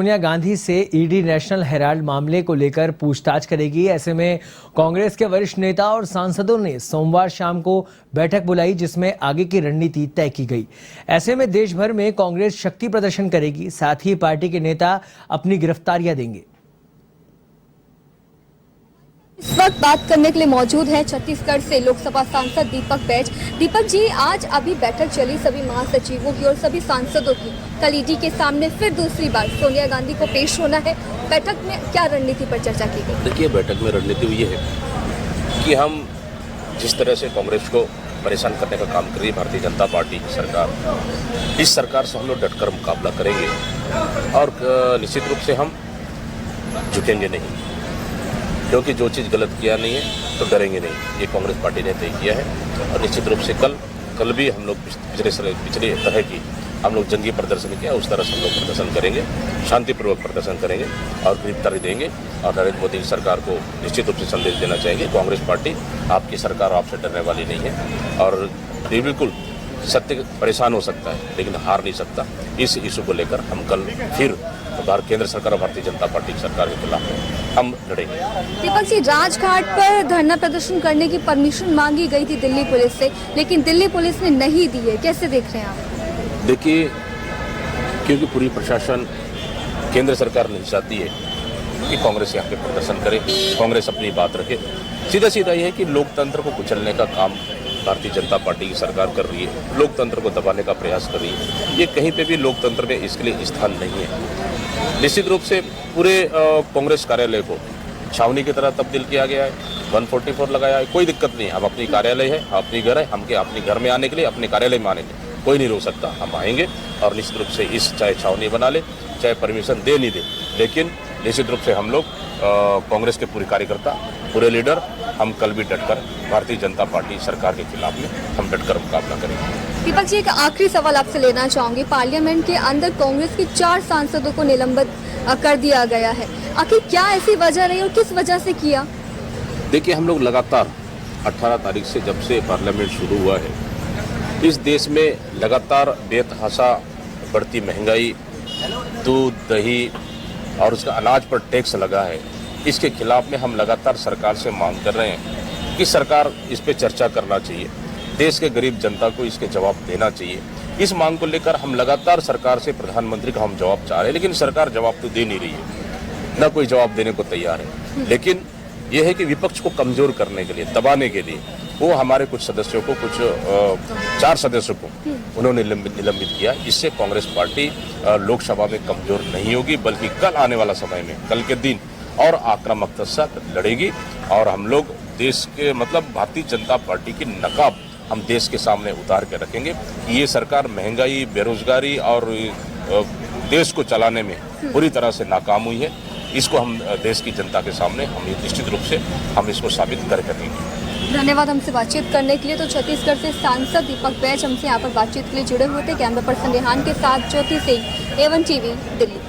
सोनिया गांधी से ED national Herald मामले को लेकर पूछताछ करेगी। ऐसे में कांग्रेस के वरिष्ठ नेता और सांसदों ने सोमवार शाम को बैठक बुलाई, जिसमें आगे की रणनीति तय की गई। ऐसे में देश भर में कांग्रेस शक्ति प्रदर्शन करेगी, साथ ही पार्टी के नेता अपनी गिरफ्तारियां देंगे। इस वक्त बात करने के लिए मौजूद है छत्तीसगढ़ से लोकसभा सांसद दीपक बैज। दीपक जी, आज अभी बैठक चली सभी महासचिवों की और सभी सांसदों की। कल ईडी के सामने फिर दूसरी बार सोनिया गांधी को पेश होना है। बैठक में क्या रणनीति पर चर्चा की गई? देखिए, बैठक में रणनीति ये है कि हम जिस तरह से कांग्रेस को परेशान करने का काम कर रही है भारतीय जनता पार्टी की सरकार, इस सरकार से हम लोग डटकर मुकाबला करेंगे और निश्चित रूप से हम झुकेंगे नहीं, क्योंकि जो चीज़ गलत किया नहीं है तो डरेंगे नहीं। ये कांग्रेस पार्टी ने तय किया है और निश्चित रूप से कल भी हम लोग पिछले तरह की हम लोग जंगी प्रदर्शन किया, उस तरह से हम लोग प्रदर्शन करेंगे, शांतिपूर्वक प्रदर्शन करेंगे और गिरफ्तारी देंगे। और नरेंद्र मोदी की सरकार को निश्चित रूप से संदेश देना चाहेंगे, कांग्रेस पार्टी आपकी सरकार आपसे डरने वाली नहीं है और बिल्कुल सत्य परेशान हो सकता है लेकिन हार नहीं सकता। इस इशू को लेकर हम कल फिर केंद्र सरकार और भारतीय जनता पार्टी की सरकार के खिलाफ हम लड़ेंगे। दीपक जी, राजघाट पर धरना प्रदर्शन करने की परमिशन मांगी गई थी दिल्ली पुलिस से, लेकिन दिल्ली पुलिस ने नहीं दी है। कैसे देख रहे हैं आप? देखिए, क्योंकि पूरी प्रशासन केंद्र सरकार नहीं चाहती है कि कांग्रेस यहाँ पे प्रदर्शन करे, कांग्रेस अपनी बात रखे। सीधा ये है कि लोकतंत्र को कुचलने का काम भारतीय जनता पार्टी की सरकार कर रही है, लोकतंत्र को दबाने का प्रयास कर रही है। ये कहीं पे भी लोकतंत्र में इसके लिए स्थान नहीं है। निश्चित रूप से पूरे कांग्रेस कार्यालय को छावनी की तरह तब्दील किया गया है, 144 लगाया है। कोई दिक्कत नहीं है, हम अपनी कार्यालय है, अपनी घर है, हमके अपने घर में आने के लिए, अपने कार्यालय में आने के लिए कोई नहीं रोक सकता। हम आएंगे और निश्चित रूप से इस चाहे छावनी बना ले, चाहे परमिशन दे नहीं दे, लेकिन निश्चित रूप से हम लोग कांग्रेस के पूरे कार्यकर्ता, पूरे लीडर, हम कल भी डटकर भारतीय जनता पार्टी सरकार के खिलाफ में हम डटकर मुकाबला करेंगे। दीपक जी, एक आखिरी सवाल आपसे लेना चाहूंगी। पार्लियामेंट के अंदर कांग्रेस के 4 सांसदों को निलंबित कर दिया गया है। आखिर क्या ऐसी वजह रही और किस वजह से किया? देखिए, हम लोग लगातार 18 तारीख से जब से पार्लियामेंट शुरू हुआ है, इस देश में लगातार बेतहाशा बढ़ती महंगाई, दूध, दही और उसका अनाज पर टैक्स लगा है। इसके खिलाफ में हम लगातार सरकार से मांग कर रहे हैं कि सरकार इस पे चर्चा करना चाहिए, देश के गरीब जनता को इसके जवाब देना चाहिए। इस मांग को लेकर हम लगातार सरकार से, प्रधानमंत्री का हम जवाब चाह रहे हैं, लेकिन सरकार जवाब तो दे नहीं रही है, ना कोई जवाब देने को तैयार है। लेकिन यह है कि विपक्ष को कमजोर करने के लिए, दबाने के लिए वो हमारे कुछ सदस्यों को, कुछ 4 सदस्यों को उन्होंने निलंबित किया। इससे कांग्रेस पार्टी लोकसभा में कमजोर नहीं होगी, बल्कि कल आने वाला समय में, कल के दिन और आक्रामकता से लड़ेगी और हम लोग देश के भारतीय जनता पार्टी की नकाब हम देश के सामने उतार के रखेंगे कि ये सरकार महंगाई, बेरोजगारी और देश को चलाने में पूरी तरह से नाकाम हुई है। इसको हम देश की जनता के सामने हम निश्चित रूप से हम इसको साबित करके देंगे। धन्यवाद हमसे बातचीत करने के लिए। तो छत्तीसगढ़ से सांसद दीपक बैज हमसे यहाँ पर बातचीत के लिए जुड़े हुए थे। कैमरा पर्सन रेहान के साथ ज्योति सिंह, A1 TV, दिल्ली।